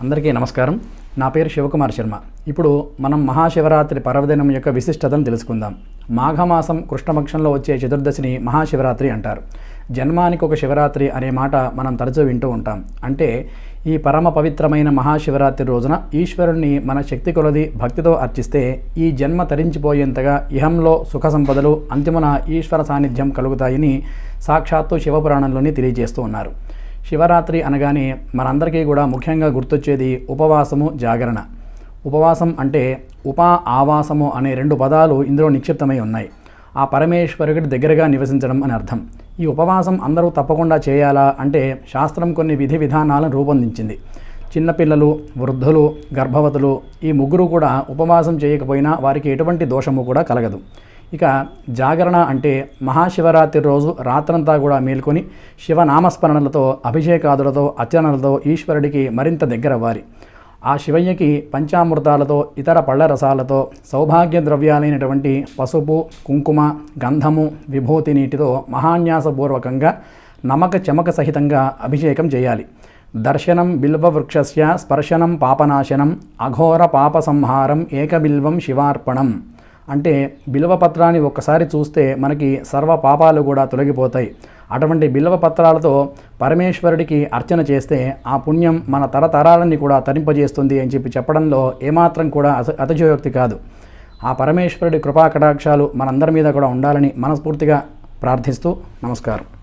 అందరికీ నమస్కారం. నా పేరు శివకుమార్ శర్మ. ఇప్పుడు మనం మహాశివరాత్రి పర్వదినం యొక్క విశిష్టతను తెలుసుకుందాం. మాఘమాసం కృష్ణపక్షంలో వచ్చే చతుర్దశిని మహాశివరాత్రి అంటారు. జన్మానికి ఒక శివరాత్రి అనే మాట మనం తరచూ వింటూ ఉంటాం. అంటే ఈ పరమ పవిత్రమైన మహాశివరాత్రి రోజున ఈశ్వరుణ్ణి మన శక్తి కొలది భక్తితో అర్చిస్తే ఈ జన్మ తరించిపోయేంతగా ఇహంలో సుఖ సంపదలు, అంతిమున ఈశ్వర సాన్నిధ్యం కలుగుతాయని సాక్షాత్తు శివపురాణంలోని తెలియజేస్తూ ఉన్నారు. శివరాత్రి అనగానే మనందరికీ కూడా ముఖ్యంగా గుర్తొచ్చేది ఉపవాసము, జాగరణ. ఉపవాసం అంటే ఆవాసము అనే రెండు పదాలు ఇందులో నిక్షిప్తమై ఉన్నాయి. ఆ పరమేశ్వరుడి దగ్గరగా నివసించడం అని అర్థం. ఈ ఉపవాసం అందరూ తప్పకుండా చేయాలా అంటే శాస్త్రం కొన్ని విధి విధానాలను రూపొందించింది. చిన్నపిల్లలు, వృద్ధులు, గర్భవతులు ఈ ముగ్గురు కూడా ఉపవాసం చేయకపోయినా వారికి ఎటువంటి దోషము కూడా కలగదు. ఇక జాగరణ అంటే మహాశివరాత్రి రోజు రాత్రంతా కూడా మేల్కొని శివనామస్మరణలతో, అభిషేకాదులతో, అర్చనలతో ఈశ్వరుడికి మరింత దగ్గరవ్వాలి. ఆ శివయ్యకి పంచామృతాలతో, ఇతర పళ్ళ రసాలతో, సౌభాగ్య ద్రవ్యాలైనటువంటి పసుపు, కుంకుమ, గంధము, విభూతి నీటితో మహాన్యాసపూర్వకంగా నమక చమక సహితంగా అభిషేకం చేయాలి. దర్శనం బిల్వవృక్షస్య స్పర్శనం పాపనాశనం అఘోర పాప సంహారం ఏకబిల్వం శివార్పణం. అంటే బిల్వపత్రాన్ని ఒక్కసారి చూస్తే మనకి సర్వ పాపాలు కూడా తొలగిపోతాయి. అటువంటి బిల్వపత్రాలతో పరమేశ్వరుడికి అర్చన చేస్తే ఆ పుణ్యం మన తరతరాలని కూడా తరింపజేస్తుంది అని చెప్పడంలో ఏమాత్రం కూడా అతిశయోక్తి కాదు. ఆ పరమేశ్వరుడి కృపా కటాక్షాలు మనందరి మీద కూడా ఉండాలని మనస్ఫూర్తిగా ప్రార్థిస్తూ నమస్కారం.